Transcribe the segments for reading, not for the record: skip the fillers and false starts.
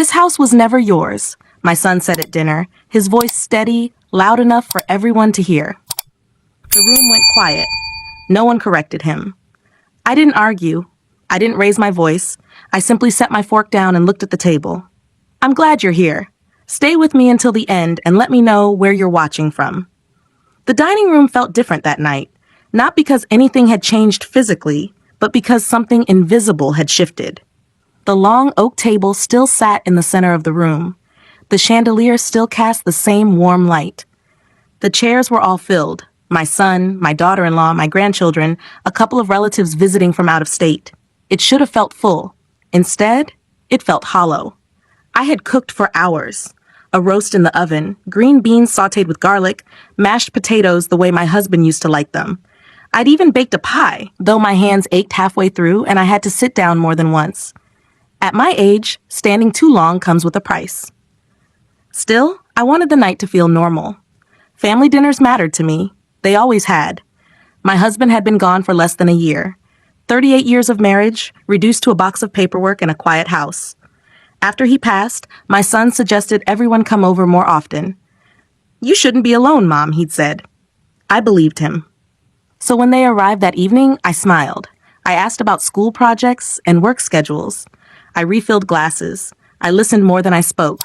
This house was never yours, my son said at dinner, his voice steady, loud enough for everyone to hear. The room went quiet. No one corrected him. I didn't argue. I didn't raise my voice. I simply set my fork down and looked at the table. I'm glad you're here. Stay with me until the end and let me know where you're watching from. The dining room felt different that night, not because anything had changed physically, but because something invisible had shifted. The long oak table still sat in the center of the room. The chandelier still cast the same warm light. The chairs were all filled. My son, my daughter-in-law, my grandchildren, a couple of relatives visiting from out of state. It should have felt full. Instead, it felt hollow. I had cooked for hours. A roast in the oven, green beans sautéed with garlic, mashed potatoes the way my husband used to like them. I'd even baked a pie, though my hands ached halfway through and I had to sit down more than once. At my age, standing too long comes with a price. Still, I wanted the night to feel normal. Family dinners mattered to me. They always had. My husband had been gone for less than a year. 38 years of marriage, reduced to a box of paperwork and a quiet house. After he passed, my son suggested everyone come over more often. You shouldn't be alone, Mom, he'd said. I believed him. So when they arrived that evening, I smiled. I asked about school projects and work schedules. I refilled glasses. I listened more than I spoke.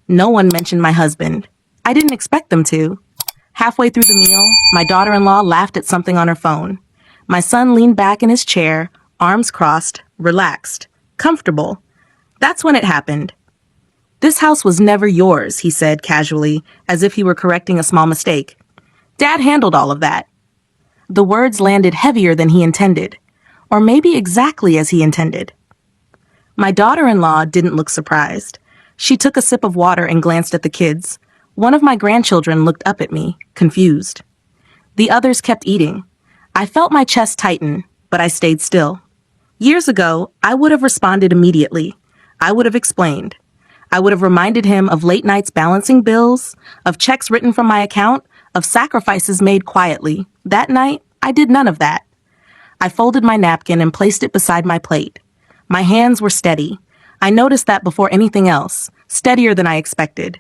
No one mentioned my husband. I didn't expect them to. Halfway through the meal, my daughter-in-law laughed at something on her phone. My son leaned back in his chair, arms crossed, relaxed, comfortable. That's when it happened. This house was never yours, he said casually, as if he were correcting a small mistake. Dad handled all of that. The words landed heavier than he intended, or maybe exactly as he intended. My daughter-in-law didn't look surprised. She took a sip of water and glanced at the kids. One of my grandchildren looked up at me, confused. The others kept eating. I felt my chest tighten, but I stayed still. Years ago, I would have responded immediately. I would have explained. I would have reminded him of late nights balancing bills, of checks written from my account, of sacrifices made quietly. That night, I did none of that. I folded my napkin and placed it beside my plate. My hands were steady. I noticed that before anything else, steadier than I expected.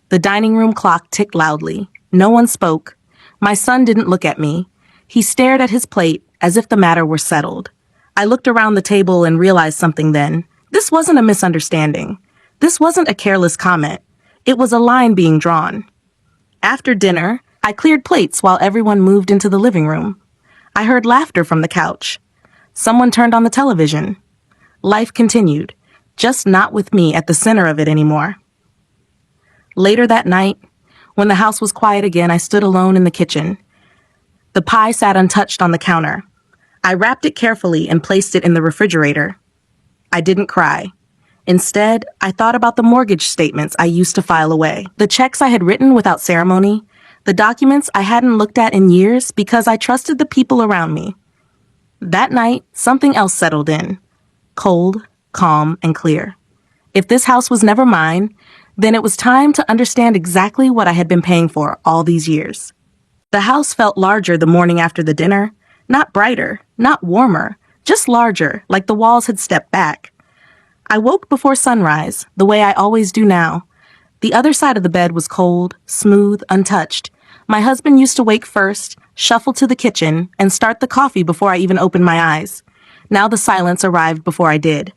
The dining room clock ticked loudly. No one spoke. My son didn't look at me. He stared at his plate as if the matter were settled. I looked around the table and realized something then. This wasn't a misunderstanding. This wasn't a careless comment. It was a line being drawn. After dinner, I cleared plates while everyone moved into the living room. I heard laughter from the couch. Someone turned on the television. Life continued, just not with me at the center of it anymore. Later that night, when the house was quiet again, I stood alone in the kitchen. The pie sat untouched on the counter. I wrapped it carefully and placed it in the refrigerator. I didn't cry. Instead, I thought about the mortgage statements I used to file away, the checks I had written without ceremony, the documents I hadn't looked at in years because I trusted the people around me. That night, something else settled in, cold, calm, and clear. If this house was never mine, then it was time to understand exactly what I had been paying for all these years. The house felt larger the morning after the dinner, not brighter, not warmer, just larger, like the walls had stepped back. I woke before sunrise, the way I always do now. The other side of the bed was cold, smooth, untouched. My husband used to wake first, shuffle to the kitchen, and start the coffee before I even opened my eyes. Now the silence arrived before I did.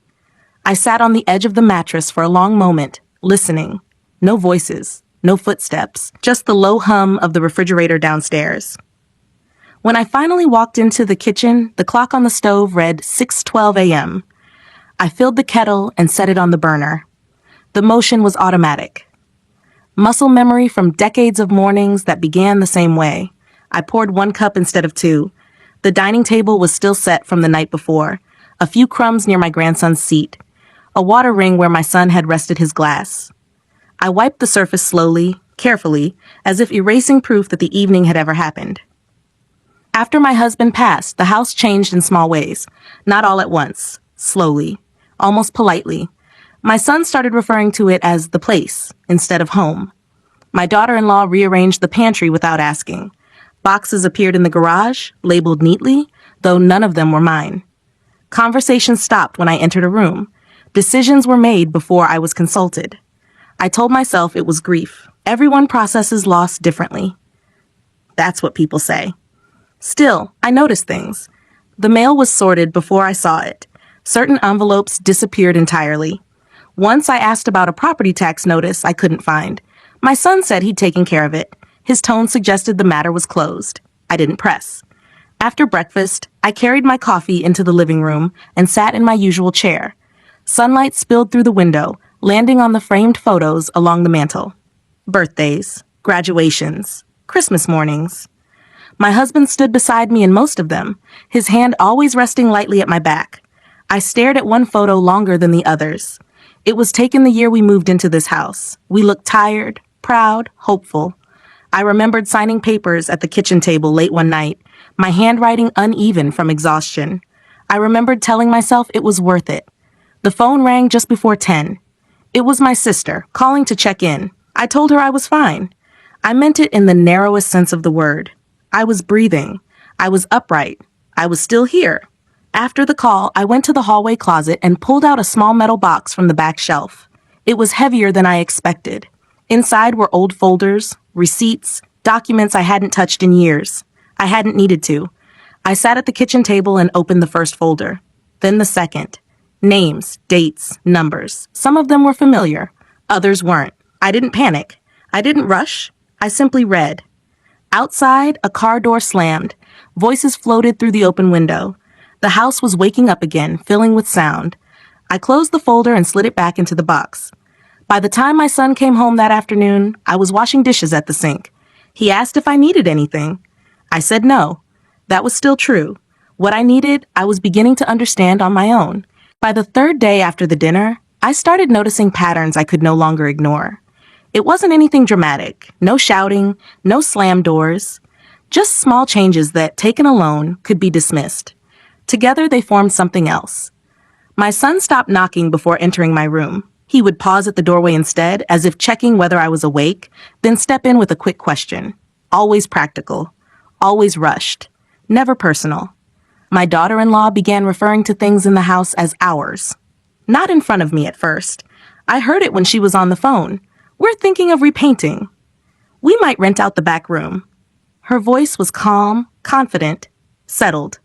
I sat on the edge of the mattress for a long moment, listening. No voices, no footsteps, just the low hum of the refrigerator downstairs. When I finally walked into the kitchen, the clock on the stove read 6:12 a.m. I filled the kettle and set it on the burner. The motion was automatic. Muscle memory from decades of mornings that began the same way. I poured 1 cup instead of 2. The dining table was still set from the night before. A few crumbs near my grandson's seat. A water ring where my son had rested his glass. I wiped the surface slowly, carefully, as if erasing proof that the evening had ever happened. After my husband passed, the house changed in small ways. Not all at once. Slowly. Almost politely. My son started referring to it as the place instead of home. My daughter-in-law rearranged the pantry without asking. Boxes appeared in the garage, labeled neatly, though none of them were mine. Conversation stopped when I entered a room. Decisions were made before I was consulted. I told myself it was grief. Everyone processes loss differently. That's what people say. Still, I noticed things. The mail was sorted before I saw it. Certain envelopes disappeared entirely. Once I asked about a property tax notice I couldn't find. My son said he'd taken care of it. His tone suggested the matter was closed. I didn't press. After breakfast, I carried my coffee into the living room and sat in my usual chair. Sunlight spilled through the window, landing on the framed photos along the mantel. Birthdays, graduations, Christmas mornings. My husband stood beside me in most of them, his hand always resting lightly at my back. I stared at one photo longer than the others. It was taken the year we moved into this house. We looked tired, proud, hopeful. I remembered signing papers at the kitchen table late one night, my handwriting uneven from exhaustion. I remembered telling myself it was worth it. The phone rang just before 10. It was my sister, calling to check in. I told her I was fine. I meant it in the narrowest sense of the word. I was breathing. I was upright. I was still here. After the call, I went to the hallway closet and pulled out a small metal box from the back shelf. It was heavier than I expected. Inside were old folders, receipts, documents I hadn't touched in years. I hadn't needed to. I sat at the kitchen table and opened the first folder. Then the second. Names, dates, numbers. Some of them were familiar. Others weren't. I didn't panic. I didn't rush. I simply read. Outside, a car door slammed. Voices floated through the open window. The house was waking up again, filling with sound. I closed the folder and slid it back into the box. By the time my son came home that afternoon, I was washing dishes at the sink. He asked if I needed anything. I said no. That was still true. What I needed, I was beginning to understand on my own. By the third day after the dinner, I started noticing patterns I could no longer ignore. It wasn't anything dramatic. No shouting, no slam doors. Just small changes that, taken alone, could be dismissed. Together, they formed something else. My son stopped knocking before entering my room. He would pause at the doorway instead, as if checking whether I was awake, then step in with a quick question. Always practical. Always rushed. Never personal. My daughter-in-law began referring to things in the house as ours. Not in front of me at first. I heard it when she was on the phone. We're thinking of repainting. We might rent out the back room. Her voice was calm, confident, settled.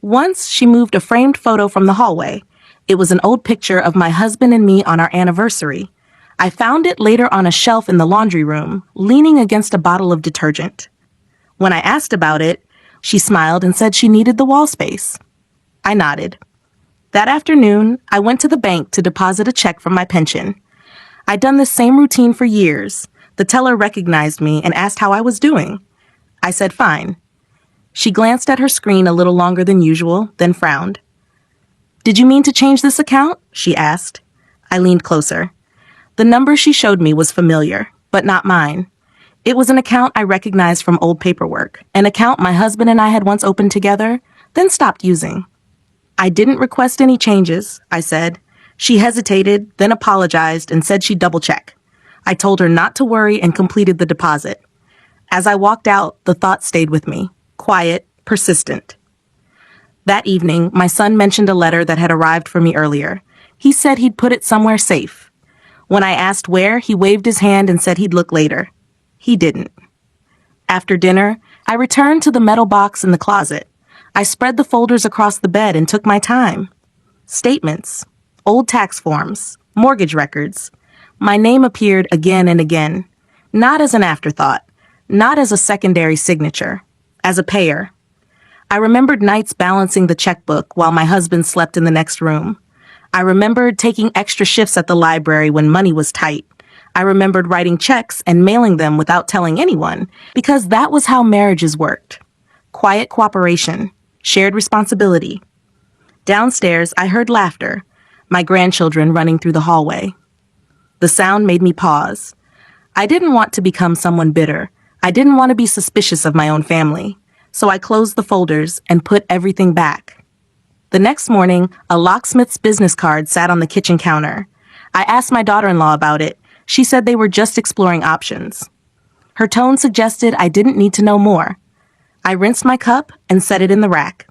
Once, she moved a framed photo from the hallway. It was an old picture of my husband and me on our anniversary. I found it later on a shelf in the laundry room, leaning against a bottle of detergent. When I asked about it, she smiled and said she needed the wall space. I nodded. That afternoon, I went to the bank to deposit a check from my pension. I'd done this same routine for years. The teller recognized me and asked how I was doing. I said fine. She glanced at her screen a little longer than usual, then frowned. "Did you mean to change this account?" she asked. I leaned closer. The number she showed me was familiar, but not mine. It was an account I recognized from old paperwork, an account my husband and I had once opened together, then stopped using. "I didn't request any changes," I said. She hesitated, then apologized and said she'd double-check. I told her not to worry and completed the deposit. As I walked out, the thought stayed with me. Quiet, persistent. That evening, my son mentioned a letter that had arrived for me earlier. He said he'd put it somewhere safe. When I asked where, he waved his hand and said he'd look later. He didn't. After dinner, I returned to the metal box in the closet. I spread the folders across the bed and took my time. Statements, old tax forms, mortgage records. My name appeared again and again, not as an afterthought, not as a secondary signature, as a payer. I remembered nights balancing the checkbook while my husband slept in the next room. I remembered taking extra shifts at the library when money was tight. I remembered writing checks and mailing them without telling anyone, because that was how marriages worked. Quiet cooperation, shared responsibility. Downstairs, I heard laughter, my grandchildren running through the hallway. The sound made me pause. I didn't want to become someone bitter. I didn't want to be suspicious of my own family. So I closed the folders and put everything back. The next morning, a locksmith's business card sat on the kitchen counter. I asked my daughter-in-law about it. She said they were just exploring options. Her tone suggested I didn't need to know more. I rinsed my cup and set it in the rack.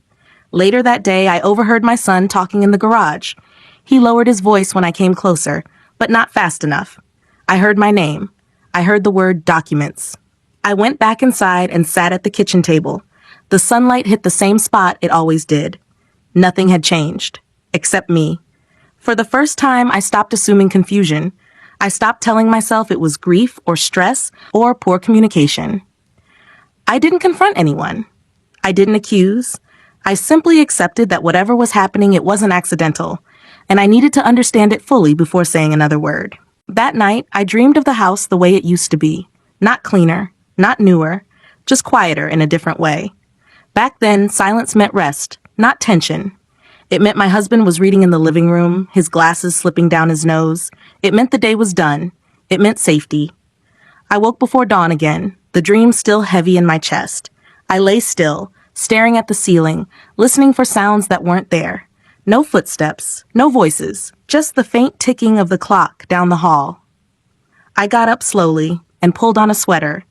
Later that day, I overheard my son talking in the garage. He lowered his voice when I came closer, but not fast enough. I heard my name. I heard the word documents. I went back inside and sat at the kitchen table. The sunlight hit the same spot it always did. Nothing had changed, except me. For the first time, I stopped assuming confusion. I stopped telling myself it was grief or stress or poor communication. I didn't confront anyone. I didn't accuse. I simply accepted that whatever was happening, it wasn't accidental, and I needed to understand it fully before saying another word. That night, I dreamed of the house the way it used to be. Not cleaner, not newer, just quieter in a different way. Back then, silence meant rest, not tension. It meant my husband was reading in the living room, his glasses slipping down his nose. It meant the day was done. It meant safety. I woke before dawn again, the dream still heavy in my chest. I lay still, staring at the ceiling, listening for sounds that weren't there. No footsteps, no voices, just the faint ticking of the clock down the hall. I got up slowly and pulled on a sweater.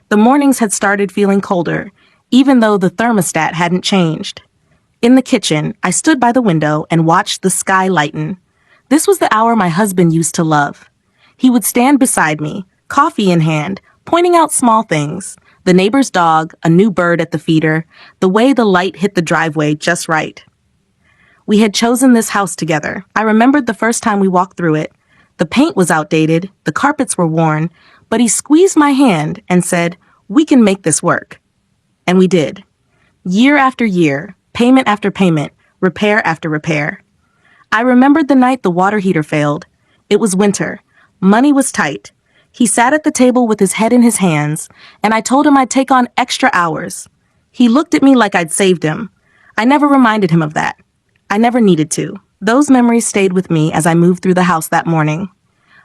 The mornings had started feeling colder, even though the thermostat hadn't changed. In the kitchen, I stood by the window and watched the sky lighten. This was the hour my husband used to love. He would stand beside me, coffee in hand, pointing out small things. The neighbor's dog, a new bird at the feeder, the way the light hit the driveway just right. We had chosen this house together. I remembered the first time we walked through it. The paint was outdated, the carpets were worn, but he squeezed my hand and said, "We can make this work." And we did. Year after year, payment after payment, repair after repair. I remembered the night the water heater failed. It was winter. Money was tight. He sat at the table with his head in his hands, and I told him I'd take on extra hours. He looked at me like I'd saved him. I never reminded him of that. I never needed to. Those memories stayed with me as I moved through the house that morning.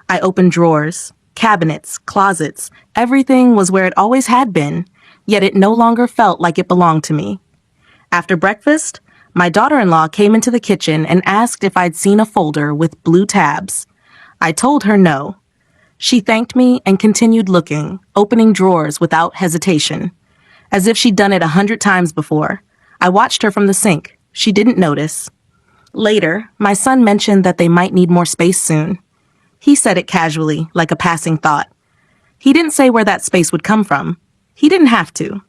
I opened drawers, cabinets, closets. Everything was where it always had been, yet it no longer felt like it belonged to me. After breakfast, my daughter-in-law came into the kitchen and asked if I'd seen a folder with blue tabs. I told her no. She thanked me and continued looking, opening drawers without hesitation, as if she'd done it 100 times before. I watched her from the sink. She didn't notice. Later, my son mentioned that they might need more space soon. He said it casually, like a passing thought. He didn't say where that space would come from. He didn't have to.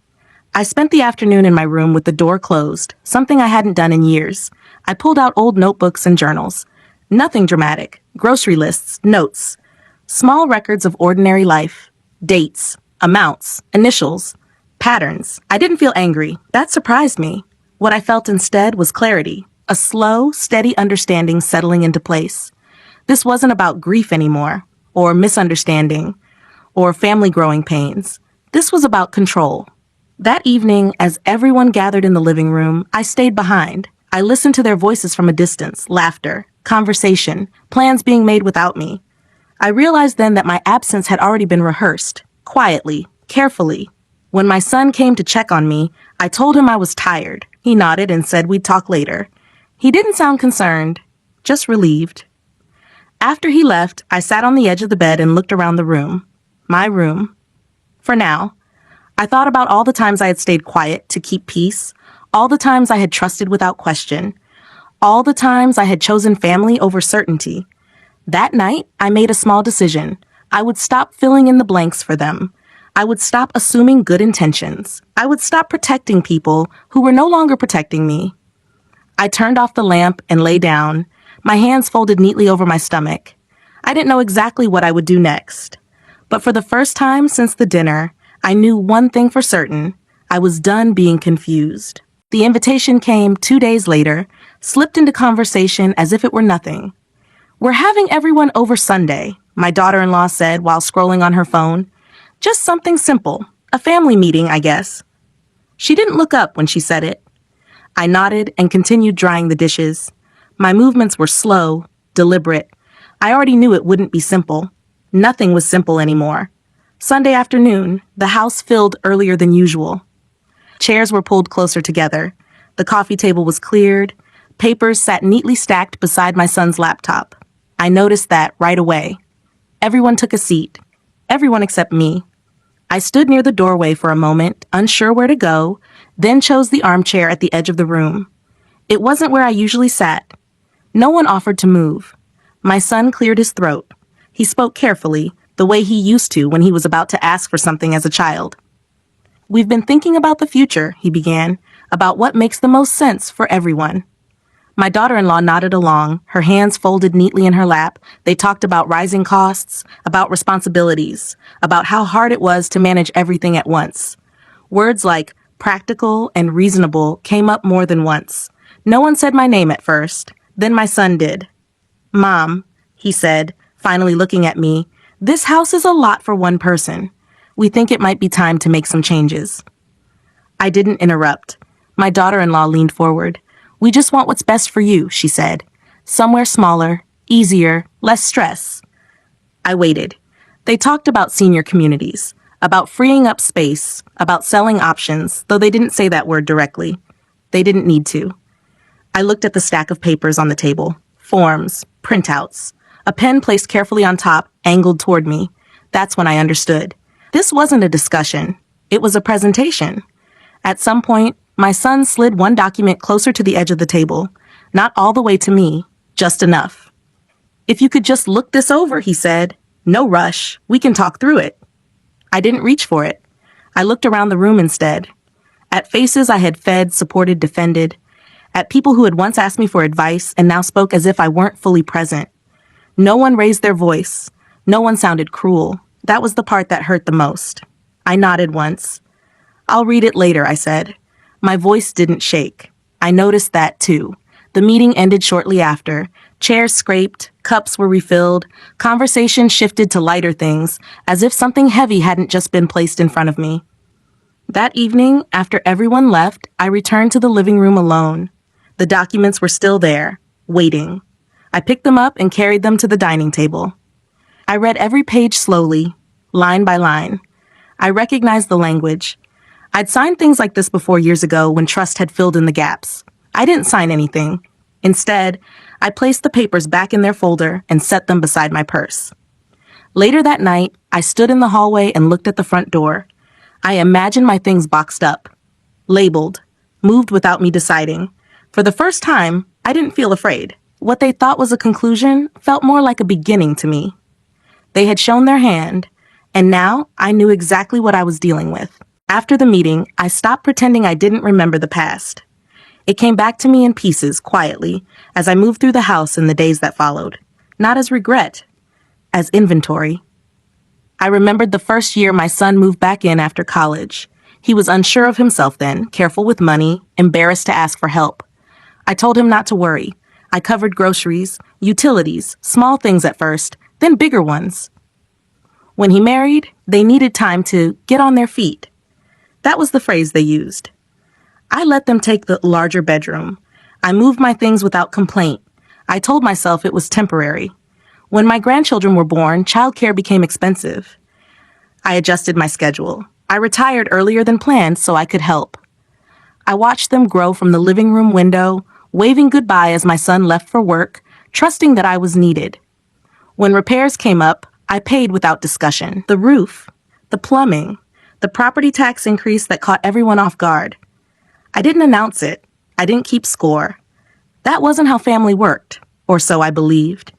I spent the afternoon in my room with the door closed, something I hadn't done in years. I pulled out old notebooks and journals. Nothing dramatic. Grocery lists, notes. Small records of ordinary life. Dates, amounts, initials, patterns. I didn't feel angry. That surprised me. What I felt instead was clarity. A slow, steady understanding settling into place. This wasn't about grief anymore, or misunderstanding, or family growing pains. This was about control. That evening, as everyone gathered in the living room, I stayed behind. I listened to their voices from a distance, laughter, conversation, plans being made without me. I realized then that my absence had already been rehearsed, quietly, carefully. When my son came to check on me, I told him I was tired. He nodded and said we'd talk later. He didn't sound concerned, just relieved. After he left, I sat on the edge of the bed and looked around the room. My room. For now. I thought about all the times I had stayed quiet to keep peace, all the times I had trusted without question, all the times I had chosen family over certainty. That night, I made a small decision. I would stop filling in the blanks for them. I would stop assuming good intentions. I would stop protecting people who were no longer protecting me. I turned off the lamp and lay down, my hands folded neatly over my stomach. I didn't know exactly what I would do next. But for the first time since the dinner, I knew one thing for certain. I was done being confused. The invitation came 2 days later, slipped into conversation as if it were nothing. "We're having everyone over Sunday," my daughter-in-law said while scrolling on her phone. "Just something simple. A family meeting, I guess." She didn't look up when she said it. I nodded and continued drying the dishes. My movements were slow, deliberate. I already knew it wouldn't be simple. Nothing was simple anymore. Sunday afternoon, the house filled earlier than usual. Chairs were pulled closer together. The coffee table was cleared. Papers sat neatly stacked beside my son's laptop. I noticed that right away. Everyone took a seat. Everyone except me. I stood near the doorway for a moment, unsure where to go, then chose the armchair at the edge of the room. It wasn't where I usually sat. No one offered to move. My son cleared his throat. He spoke carefully, the way he used to when he was about to ask for something as a child. "We've been thinking about the future," he began, "about what makes the most sense for everyone." My daughter-in-law nodded along, her hands folded neatly in her lap. They talked about rising costs, about responsibilities, about how hard it was to manage everything at once. Words like practical and reasonable came up more than once. No one said my name at first. Then my son did. "Mom," he said, finally looking at me, "this house is a lot for one person. We think it might be time to make some changes." I didn't interrupt. My daughter-in-law leaned forward. "We just want what's best for you," she said. "Somewhere smaller, easier, less stress." I waited. They talked about senior communities, about freeing up space, about selling options, though they didn't say that word directly. They didn't need to. I looked at the stack of papers on the table. Forms, printouts. A pen placed carefully on top, angled toward me. That's when I understood. This wasn't a discussion. It was a presentation. At some point, my son slid one document closer to the edge of the table. Not all the way to me, just enough. "If you could just look this over," he said. "No rush. We can talk through it." I didn't reach for it. I looked around the room instead. At faces I had fed, supported, defended. At people who had once asked me for advice and now spoke as if I weren't fully present. No one raised their voice. No one sounded cruel. That was the part that hurt the most. I nodded once. "I'll read it later," I said. My voice didn't shake. I noticed that, too. The meeting ended shortly after. Chairs scraped, cups were refilled, conversation shifted to lighter things, as if something heavy hadn't just been placed in front of me. That evening, after everyone left, I returned to the living room alone. The documents were still there, waiting. I picked them up and carried them to the dining table. I read every page slowly, line by line. I recognized the language. I'd signed things like this before years ago when trust had filled in the gaps. I didn't sign anything. Instead, I placed the papers back in their folder and set them beside my purse. Later that night, I stood in the hallway and looked at the front door. I imagined my things boxed up, labeled, moved without me deciding. For the first time, I didn't feel afraid. What they thought was a conclusion felt more like a beginning to me. They had shown their hand, and now I knew exactly what I was dealing with. After the meeting, I stopped pretending I didn't remember the past. It came back to me in pieces, quietly, as I moved through the house in the days that followed. Not as regret, as inventory. I remembered the first year my son moved back in after college. He was unsure of himself then, careful with money, embarrassed to ask for help. I told him not to worry. I covered groceries, utilities, small things at first, then bigger ones. When he married, they needed time to get on their feet. That was the phrase they used. I let them take the larger bedroom. I moved my things without complaint. I told myself it was temporary. When my grandchildren were born, childcare became expensive. I adjusted my schedule. I retired earlier than planned so I could help. I watched them grow from the living room window, waving goodbye as my son left for work, trusting that I was needed. When repairs came up, I paid without discussion. The roof, the plumbing, the property tax increase that caught everyone off guard. I didn't announce it. I didn't keep score. That wasn't how family worked, or so I believed.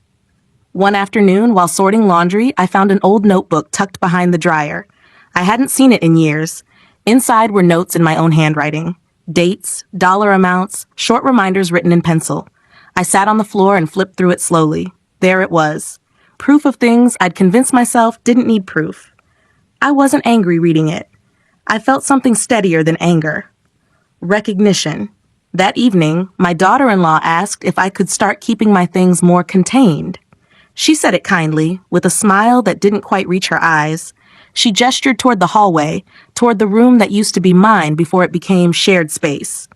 One afternoon, while sorting laundry, I found an old notebook tucked behind the dryer. I hadn't seen it in years. Inside were notes in my own handwriting. Dates, dollar amounts, short reminders written in pencil. I sat on the floor and flipped through it slowly. There it was. Proof of things I'd convinced myself didn't need proof. I wasn't angry reading it. I felt something steadier than anger. Recognition. That evening, my daughter-in-law asked if I could start keeping my things more contained. She said it kindly, with a smile that didn't quite reach her eyes. She gestured toward the hallway, toward the room that used to be mine before it became shared space.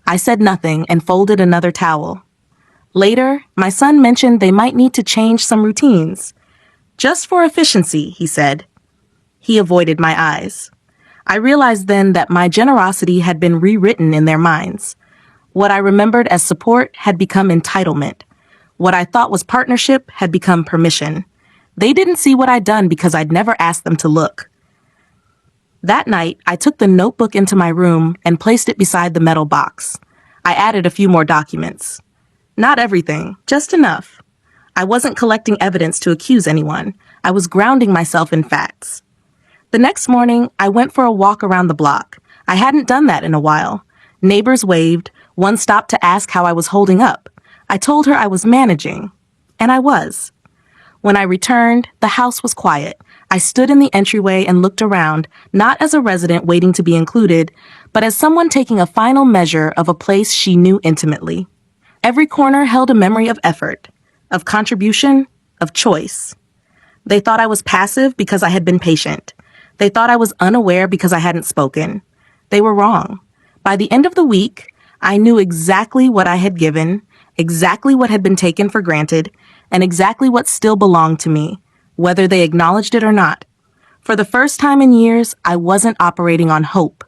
I said nothing and folded another towel. Later, my son mentioned they might need to change some routines. Just for efficiency, he said. He avoided my eyes. I realized then that my generosity had been rewritten in their minds. What I remembered as support had become entitlement. What I thought was partnership had become permission. They didn't see what I'd done because I'd never asked them to look. That night, I took the notebook into my room and placed it beside the metal box. I added a few more documents. Not everything, just enough. I wasn't collecting evidence to accuse anyone. I was grounding myself in facts. The next morning, I went for a walk around the block. I hadn't done that in a while. Neighbors waved. One stopped to ask how I was holding up. I told her I was managing. And I was. When I returned, the house was quiet. I stood in the entryway and looked around, not as a resident waiting to be included, but as someone taking a final measure of a place she knew intimately. Every corner held a memory of effort, of contribution, of choice. They thought I was passive because I had been patient. They thought I was unaware because I hadn't spoken. They were wrong. By the end of the week, I knew exactly what I had given, exactly what had been taken for granted, and exactly what still belonged to me, whether they acknowledged it or not. For the first time in years, I wasn't operating on hope.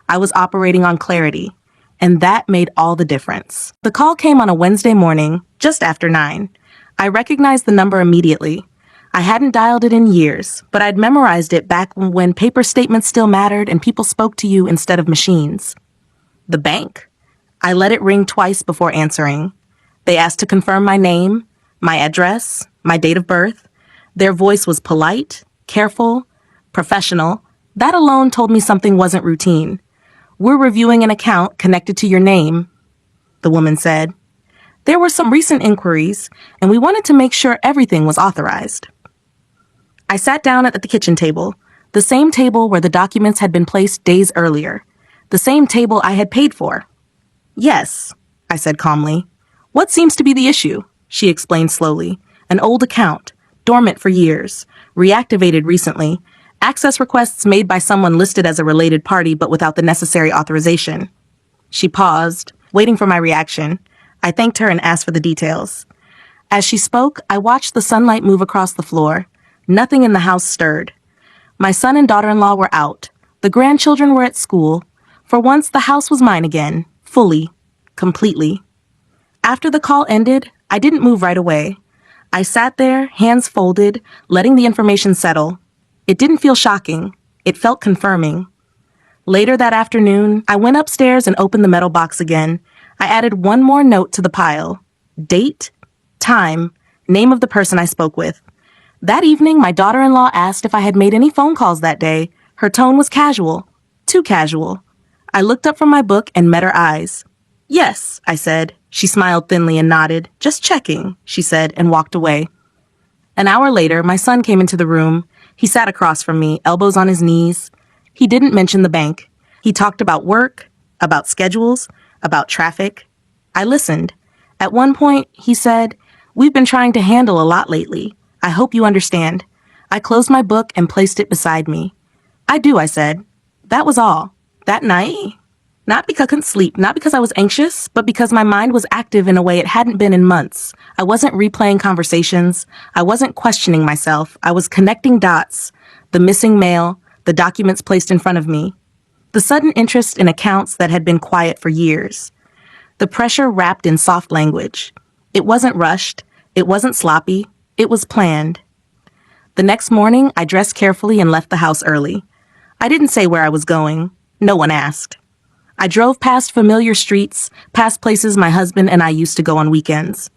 I was operating on clarity, and that made all the difference. The call came on a Wednesday morning, just after 9. I recognized the number immediately. I hadn't dialed it in years, but I'd memorized it back when paper statements still mattered and people spoke to you instead of machines. The bank. I let it ring twice before answering. They asked to confirm my name, my address, my date of birth. Their voice was polite, careful, professional. That alone told me something wasn't routine. "We're reviewing an account connected to your name," the woman said. There were some recent inquiries, and we wanted to make sure everything was authorized. I sat down at the kitchen table, the same table where the documents had been placed days earlier, the same table I had paid for. "Yes," I said calmly. "What seems to be the issue?" she explained slowly. "An old account, dormant for years, reactivated recently, access requests made by someone listed as a related party but without the necessary authorization." She paused, waiting for my reaction. I thanked her and asked for the details. As she spoke, I watched the sunlight move across the floor. Nothing in the house stirred. My son and daughter-in-law were out. The grandchildren were at school. For once, the house was mine again, fully, completely. After the call ended, I didn't move right away. I sat there, hands folded, letting the information settle. It didn't feel shocking. It felt confirming. Later that afternoon, I went upstairs and opened the metal box again. I added one more note to the pile. Date, time, name of the person I spoke with. That evening, my daughter-in-law asked if I had made any phone calls that day. Her tone was casual, too casual. I looked up from my book and met her eyes. "Yes," I said. She smiled thinly and nodded. "Just checking," she said, and walked away. An hour later, my son came into the room. He sat across from me, elbows on his knees. He didn't mention the bank. He talked about work, about schedules, about traffic. I listened. At one point, he said, "We've been trying to handle a lot lately. I hope you understand." I closed my book and placed it beside me. "I do," I said. That was all. That night, not because I couldn't sleep, not because I was anxious, but because my mind was active in a way it hadn't been in months. I wasn't replaying conversations. I wasn't questioning myself. I was connecting dots. The missing mail, the documents placed in front of me. The sudden interest in accounts that had been quiet for years. The pressure wrapped in soft language. It wasn't rushed. It wasn't sloppy. It was planned. The next morning, I dressed carefully and left the house early. I didn't say where I was going. No one asked. I drove past familiar streets, past places my husband and I used to go on weekends.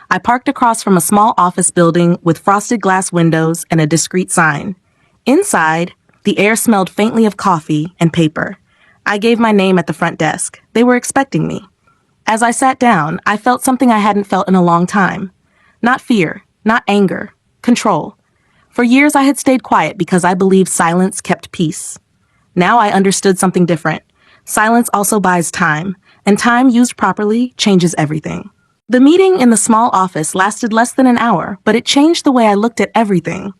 I parked across from a small office building with frosted glass windows and a discreet sign. Inside, the air smelled faintly of coffee and paper. I gave my name at the front desk. They were expecting me. As I sat down, I felt something I hadn't felt in a long time. Not fear, not anger, control. For years I had stayed quiet because I believed silence kept peace. Now I understood something different. Silence also buys time, and time used properly changes everything. The meeting in the small office lasted less than an hour, but it changed the way I looked at everything.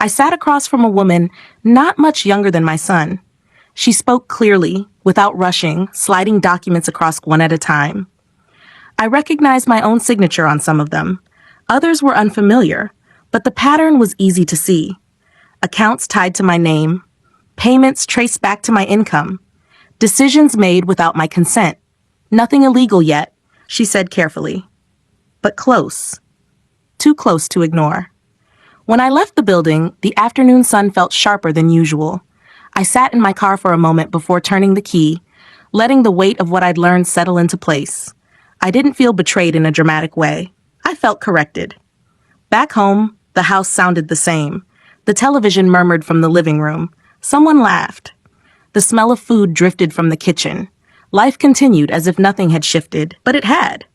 I sat across from a woman not much younger than my son. She spoke clearly, without rushing, sliding documents across one at a time. I recognized my own signature on some of them. Others were unfamiliar, but the pattern was easy to see. Accounts tied to my name, payments traced back to my income, decisions made without my consent. Nothing illegal yet, she said carefully. But close. Too close to ignore. When I left the building, the afternoon sun felt sharper than usual. I sat in my car for a moment before turning the key, letting the weight of what I'd learned settle into place. I didn't feel betrayed in a dramatic way. I felt corrected. Back home, the house sounded the same. The television murmured from the living room. Someone laughed. The smell of food drifted from the kitchen. Life continued as if nothing had shifted, but it had.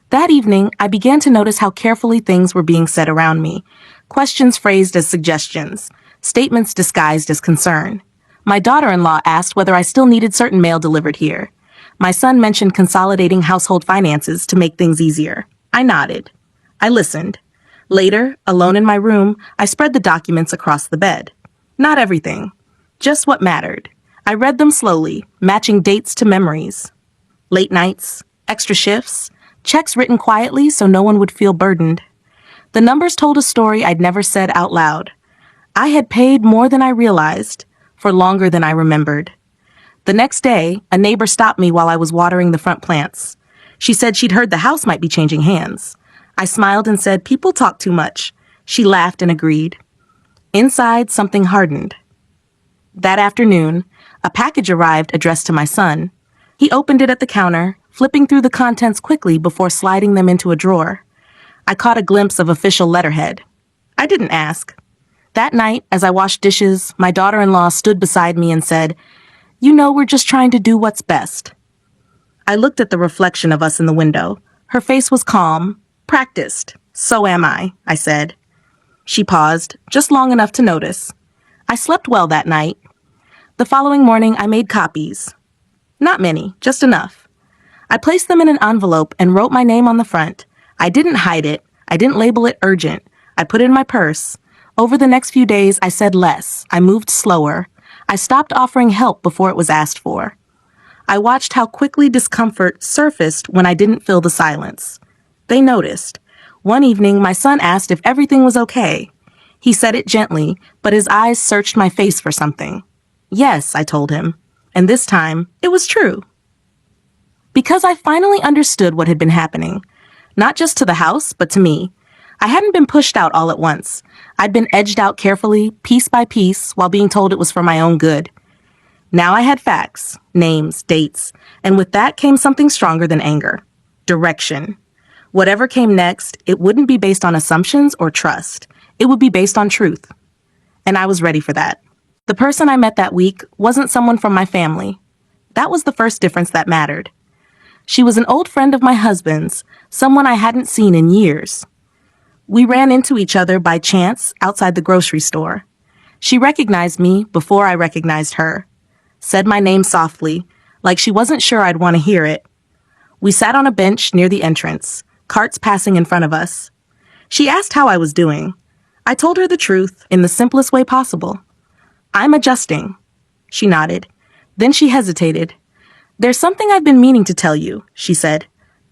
That evening, I began to notice how carefully things were being said around me. Questions phrased as suggestions, statements disguised as concern. My daughter-in-law asked whether I still needed certain mail delivered here. My son mentioned consolidating household finances to make things easier. I nodded. I listened. Later, alone in my room, I spread the documents across the bed. Not everything, just what mattered. I read them slowly, matching dates to memories. Late nights, extra shifts, checks written quietly so no one would feel burdened. The numbers told a story I'd never said out loud. I had paid more than I realized, for longer than I remembered. The next day, a neighbor stopped me while I was watering the front plants. She said she'd heard the house might be changing hands. I smiled and said, "People talk too much." She laughed and agreed. Inside, something hardened. That afternoon, a package arrived addressed to my son. He opened it at the counter, flipping through the contents quickly before sliding them into a drawer. I caught a glimpse of official letterhead. I didn't ask. That night, as I washed dishes, my daughter-in-law stood beside me and said, "You know, we're just trying to do what's best." I looked at the reflection of us in the window. Her face was calm, practiced. "So am I said. She paused, just long enough to notice. I slept well that night. The following morning, I made copies. Not many, just enough. I placed them in an envelope and wrote my name on the front. I didn't hide it. I didn't label it urgent. I put it in my purse. Over the next few days, I said less. I moved slower. I stopped offering help before it was asked for. I watched how quickly discomfort surfaced when I didn't fill the silence. They noticed. One evening, my son asked if everything was okay. He said it gently, but his eyes searched my face for something. "Yes," I told him. And this time, it was true. Because I finally understood what had been happening. Not just to the house, but to me. I hadn't been pushed out all at once. I'd been edged out carefully, piece by piece, while being told it was for my own good. Now I had facts, names, dates, and with that came something stronger than anger. Direction. Whatever came next, it wouldn't be based on assumptions or trust. It would be based on truth. And I was ready for that. The person I met that week wasn't someone from my family. That was the first difference that mattered. She was an old friend of my husband's, someone I hadn't seen in years. We ran into each other by chance outside the grocery store. She recognized me before I recognized her. Said my name softly, like she wasn't sure I'd want to hear it. We sat on a bench near the entrance, carts passing in front of us. She asked how I was doing. I told her the truth in the simplest way possible. "I'm adjusting." She nodded. Then she hesitated. "There's something I've been meaning to tell you," she said.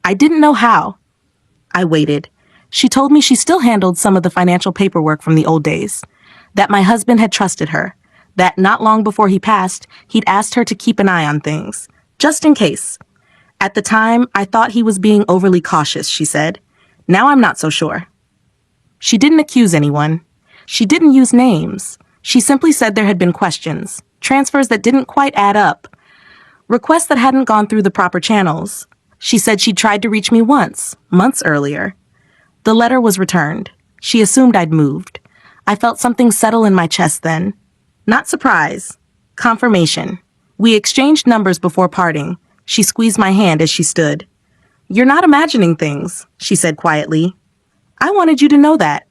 I didn't know how. I waited. She told me she still handled some of the financial paperwork from the old days, that my husband had trusted her, that not long before he passed, he'd asked her to keep an eye on things, just in case. At the time, I thought he was being overly cautious, she said. Now I'm not so sure. She didn't accuse anyone. She didn't use names. She simply said there had been questions, transfers that didn't quite add up, requests that hadn't gone through the proper channels. She said she'd tried to reach me once, months earlier. The letter was returned. She assumed I'd moved. I felt something settle in my chest then. Not surprise. Confirmation. We exchanged numbers before parting. She squeezed my hand as she stood. "You're not imagining things," she said quietly. "I wanted you to know that."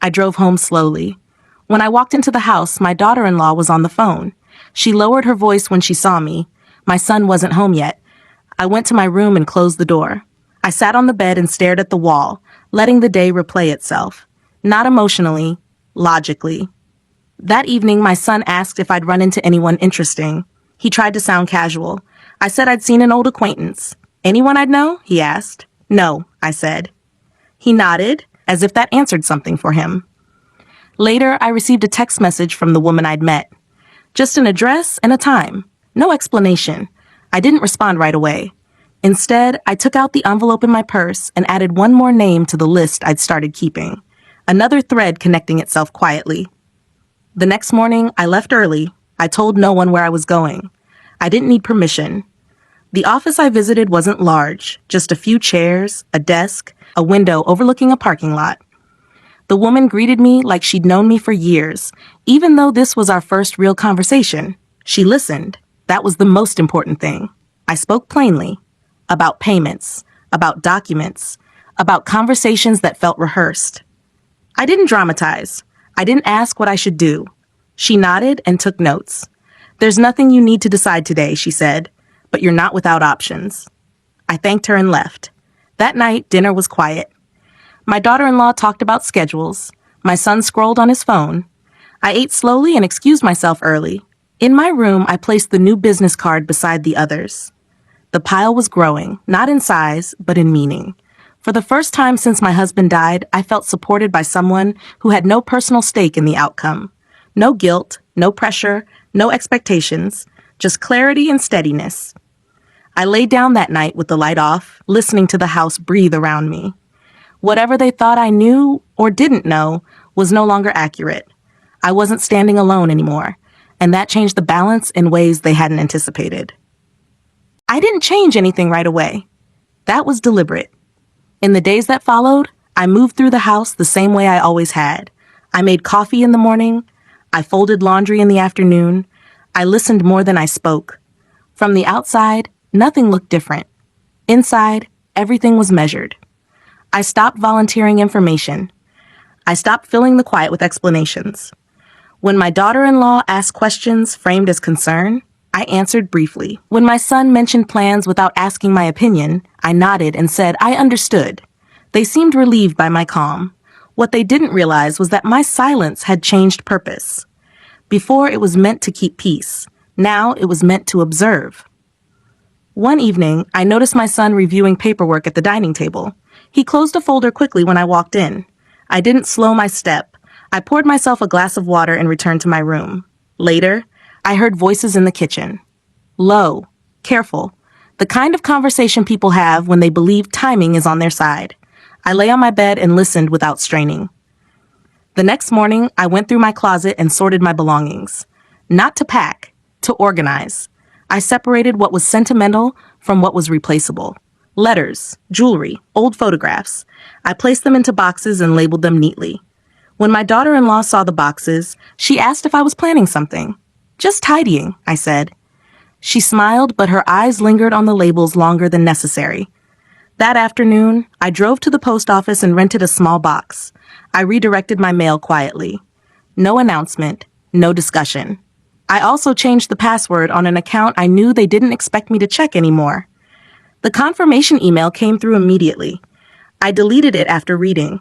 I drove home slowly. When I walked into the house, my daughter-in-law was on the phone. She lowered her voice when she saw me. My son wasn't home yet. I went to my room and closed the door. I sat on the bed and stared at the wall, letting the day replay itself. Not emotionally, logically. That evening, my son asked if I'd run into anyone interesting. He tried to sound casual. I said I'd seen an old acquaintance. "Anyone I'd know?" he asked. "No," I said. He nodded, as if that answered something for him. Later, I received a text message from the woman I'd met. Just an address and a time. No explanation. I didn't respond right away. Instead, I took out the envelope in my purse and added one more name to the list I'd started keeping. Another thread connecting itself quietly. The next morning, I left early. I told no one where I was going. I didn't need permission. The office I visited wasn't large, just a few chairs, a desk, a window overlooking a parking lot. The woman greeted me like she'd known me for years, even though this was our first real conversation. She listened. That was the most important thing. I spoke plainly about payments, about documents, about conversations that felt rehearsed. I didn't dramatize. I didn't ask what I should do. She nodded and took notes. "There's nothing you need to decide today," she said, "but you're not without options." I thanked her and left. That night, dinner was quiet. My daughter-in-law talked about schedules. My son scrolled on his phone. I ate slowly and excused myself early. In my room, I placed the new business card beside the others. The pile was growing, not in size, but in meaning. For the first time since my husband died, I felt supported by someone who had no personal stake in the outcome. No guilt, no pressure, no expectations, just clarity and steadiness. I laid down that night with the light off, listening to the house breathe around me. Whatever they thought I knew or didn't know was no longer accurate. I wasn't standing alone anymore, and that changed the balance in ways they hadn't anticipated. I didn't change anything right away. That was deliberate. In the days that followed, I moved through the house the same way I always had. I made coffee in the morning. I folded laundry in the afternoon. I listened more than I spoke. From the outside, nothing looked different. Inside, everything was measured. I stopped volunteering information. I stopped filling the quiet with explanations. When my daughter-in-law asked questions framed as concern, I answered briefly. When my son mentioned plans without asking my opinion, I nodded and said I understood. They seemed relieved by my calm. What they didn't realize was that my silence had changed purpose. Before, it was meant to keep peace. Now, it was meant to observe. One evening, I noticed my son reviewing paperwork at the dining table. He closed a folder quickly when I walked in. I didn't slow my step. I poured myself a glass of water and returned to my room. Later, I heard voices in the kitchen. Low, careful, the kind of conversation people have when they believe timing is on their side. I lay on my bed and listened without straining. The next morning, I went through my closet and sorted my belongings. Not to pack, to organize. I separated what was sentimental from what was replaceable. Letters, jewelry, old photographs. I placed them into boxes and labeled them neatly. When my daughter-in-law saw the boxes, she asked if I was planning something. "Just tidying," I said. She smiled, but her eyes lingered on the labels longer than necessary. That afternoon, I drove to the post office and rented a small box. I redirected my mail quietly. No announcement, no discussion. I also changed the password on an account I knew they didn't expect me to check anymore. The confirmation email came through immediately. I deleted it after reading.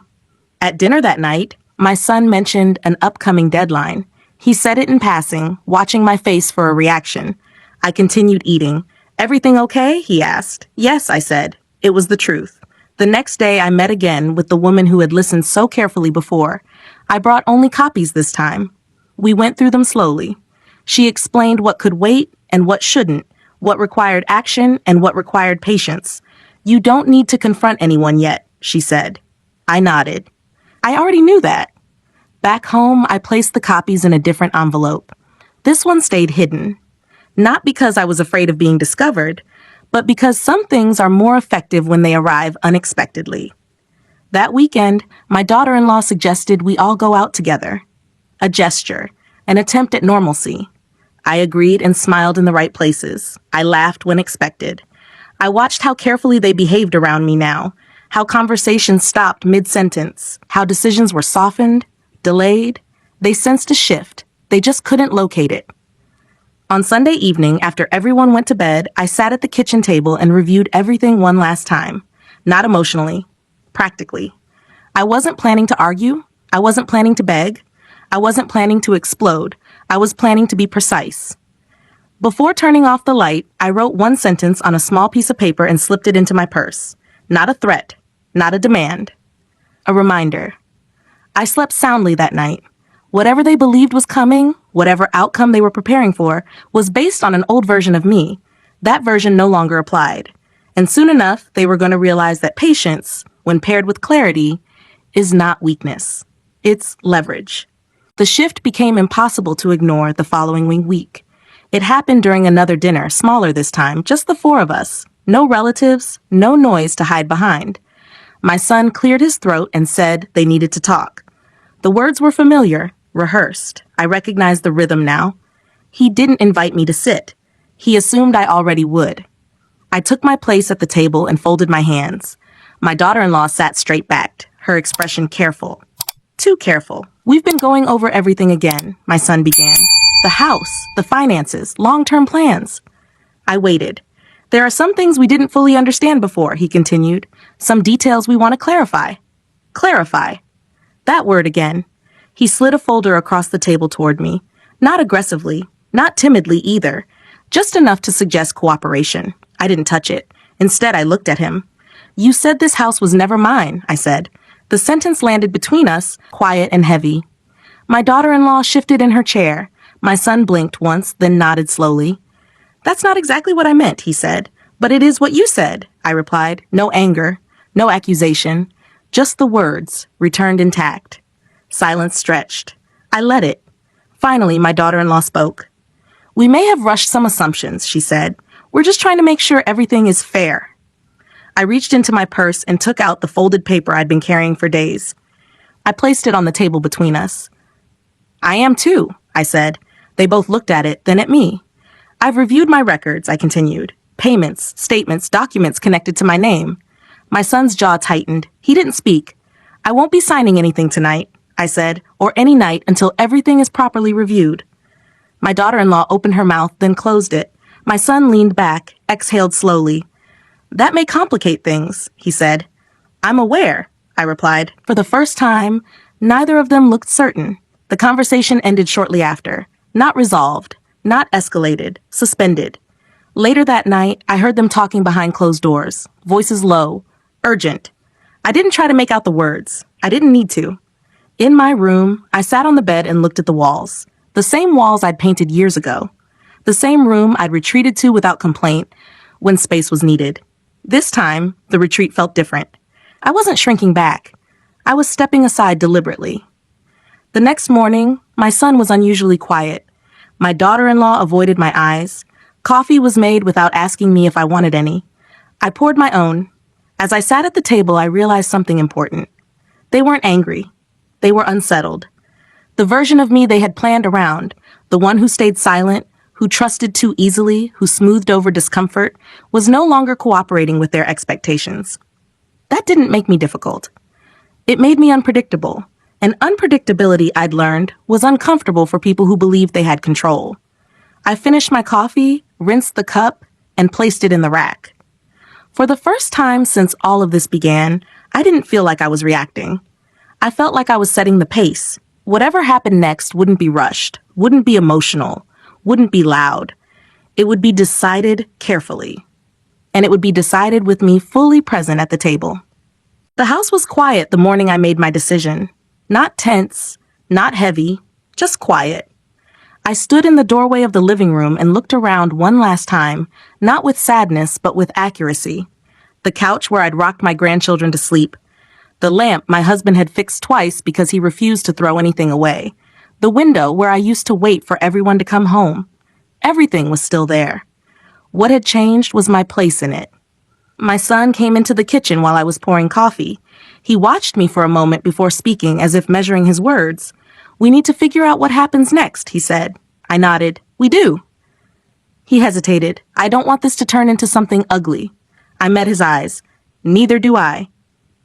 At dinner that night, my son mentioned an upcoming deadline. He said it in passing, watching my face for a reaction. I continued eating. "Everything okay?" he asked. "Yes," I said. It was the truth. The next day, I met again with the woman who had listened so carefully before. I brought only copies this time. We went through them slowly. She explained what could wait and what shouldn't, what required action and what required patience. "You don't need to confront anyone yet," she said. I nodded. I already knew that. Back home, I placed the copies in a different envelope. This one stayed hidden. Not because I was afraid of being discovered, but because some things are more effective when they arrive unexpectedly. That weekend, my daughter-in-law suggested we all go out together. A gesture, an attempt at normalcy. I agreed and smiled in the right places. I laughed when expected. I watched how carefully they behaved around me now, how conversations stopped mid-sentence, how decisions were softened, delayed. They sensed a shift. They just couldn't locate it. On Sunday evening, after everyone went to bed, I sat at the kitchen table and reviewed everything one last time. Not emotionally, practically. I wasn't planning to argue. I wasn't planning to beg. I wasn't planning to explode. I was planning to be precise. Before turning off the light, I wrote one sentence on a small piece of paper and slipped it into my purse. Not a threat, not a demand. A reminder. I slept soundly that night. Whatever they believed was coming, whatever outcome they were preparing for, was based on an old version of me. That version no longer applied. And soon enough, they were going to realize that patience, when paired with clarity, is not weakness. It's leverage. The shift became impossible to ignore the following week. It happened during another dinner, smaller this time, just the four of us. No relatives, no noise to hide behind. My son cleared his throat and said they needed to talk. The words were familiar, rehearsed. I recognized the rhythm now. He didn't invite me to sit. He assumed I already would. I took my place at the table and folded my hands. My daughter-in-law sat straight-backed, her expression careful. Too careful. We've been going over everything again, my son began. The house, the finances, long-term plans. I waited. There are some things we didn't fully understand before, he continued. Some details we want to clarify. Clarify. That word again. He slid a folder across the table toward me. Not aggressively, not timidly either. Just enough to suggest cooperation. I didn't touch it. Instead, I looked at him. You said this house was never mine, I said. The sentence landed between us, quiet and heavy. My daughter-in-law shifted in her chair. My son blinked once, then nodded slowly. That's not exactly what I meant, he said. But it is what you said, I replied. No anger, no accusation. Just the words, returned intact. Silence stretched. I let it. Finally, my daughter-in-law spoke. We may have rushed some assumptions, she said. We're just trying to make sure everything is fair. I reached into my purse and took out the folded paper I'd been carrying for days. I placed it on the table between us. I am too, I said. They both looked at it, then at me. I've reviewed my records, I continued. Payments, statements, documents connected to my name. My son's jaw tightened. He didn't speak. I won't be signing anything tonight, I said, or any night until everything is properly reviewed. My daughter-in-law opened her mouth, then closed it. My son leaned back, exhaled slowly. That may complicate things, he said. I'm aware, I replied. For the first time, neither of them looked certain. The conversation ended shortly after. Not resolved, not escalated, suspended. Later that night, I heard them talking behind closed doors, voices low, urgent. I didn't try to make out the words. I didn't need to. In my room, I sat on the bed and looked at the walls. The same walls I'd painted years ago. The same room I'd retreated to without complaint when space was needed. This time, the retreat felt different. I wasn't shrinking back. I was stepping aside deliberately. The next morning, my son was unusually quiet. My daughter-in-law avoided my eyes. Coffee was made without asking me if I wanted any. I poured my own. As I sat at the table, I realized something important. They weren't angry. They were unsettled. The version of me they had planned around, the one who stayed silent, who trusted too easily, who smoothed over discomfort, was no longer cooperating with their expectations. That didn't make me difficult. It made me unpredictable. And unpredictability, I'd learned, was uncomfortable for people who believed they had control. I finished my coffee, rinsed the cup, and placed it in the rack. For the first time since all of this began, I didn't feel like I was reacting. I felt like I was setting the pace. Whatever happened next wouldn't be rushed, wouldn't be emotional, wouldn't be loud. It would be decided carefully. And it would be decided with me fully present at the table. The house was quiet the morning I made my decision. Not tense, not heavy, just quiet. I stood in the doorway of the living room and looked around one last time, not with sadness, but with accuracy. The couch where I'd rocked my grandchildren to sleep. The lamp my husband had fixed twice because he refused to throw anything away. The window where I used to wait for everyone to come home. Everything was still there. What had changed was my place in it. My son came into the kitchen while I was pouring coffee. He watched me for a moment before speaking, as if measuring his words. We need to figure out what happens next, he said. I nodded. We do. He hesitated. I don't want this to turn into something ugly. I met his eyes. Neither do I.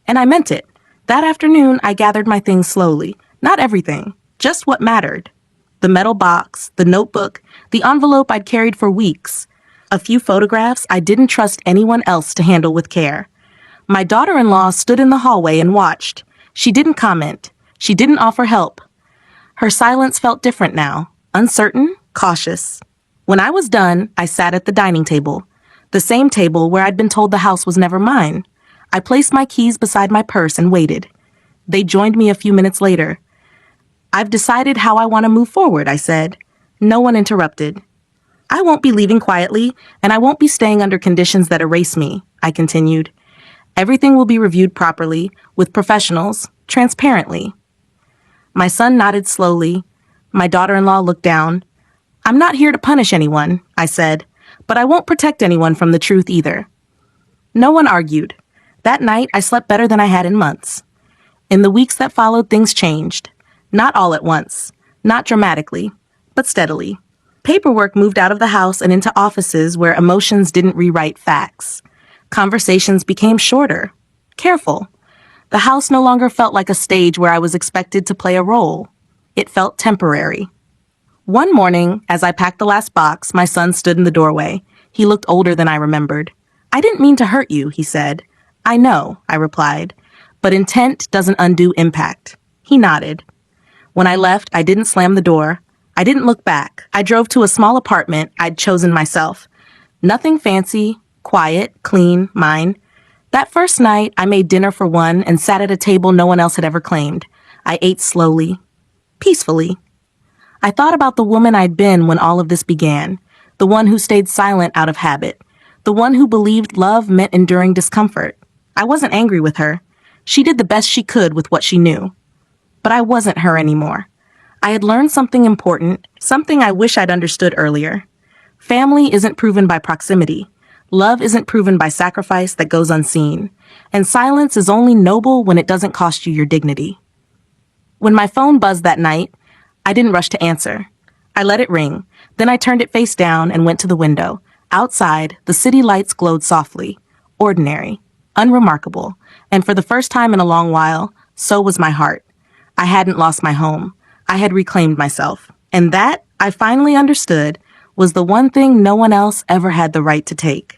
And I meant it. That afternoon, I gathered my things slowly. Not everything, just what mattered. The metal box, the notebook, the envelope I'd carried for weeks. A few photographs I didn't trust anyone else to handle with care. My daughter-in-law stood in the hallway and watched. She didn't comment. She didn't offer help. Her silence felt different now, uncertain, cautious. When I was done, I sat at the dining table, the same table where I'd been told the house was never mine. I placed my keys beside my purse and waited. They joined me a few minutes later. I've decided how I want to move forward, I said. No one interrupted. I won't be leaving quietly, and I won't be staying under conditions that erase me, I continued. Everything will be reviewed properly, with professionals, transparently. My son nodded slowly. My daughter-in-law looked down. I'm not here to punish anyone, I said, but I won't protect anyone from the truth either. No one argued. That night, I slept better than I had in months. In the weeks that followed, things changed. Not all at once, not dramatically, but steadily. Paperwork moved out of the house and into offices where emotions didn't rewrite facts. Conversations became shorter, careful. The house no longer felt like a stage where I was expected to play a role. It felt temporary. One morning, as I packed the last box, my son stood in the doorway. He looked older than I remembered. I didn't mean to hurt you, he said. I know, I replied, but intent doesn't undo impact. He nodded. When I left, I didn't slam the door. I didn't look back. I drove to a small apartment I'd chosen myself. Nothing fancy, quiet, clean, mine. That first night, I made dinner for one and sat at a table no one else had ever claimed. I ate slowly, peacefully. I thought about the woman I'd been when all of this began, the one who stayed silent out of habit, the one who believed love meant enduring discomfort. I wasn't angry with her. She did the best she could with what she knew. But I wasn't her anymore. I had learned something important, something I wish I'd understood earlier. Family isn't proven by proximity. Love isn't proven by sacrifice that goes unseen. And silence is only noble when it doesn't cost you your dignity. When my phone buzzed that night, I didn't rush to answer. I let it ring. Then I turned it face down and went to the window. Outside, the city lights glowed softly. Ordinary. Unremarkable. And for the first time in a long while, so was my heart. I hadn't lost my home. I had reclaimed myself. And that, I finally understood, was the one thing no one else ever had the right to take.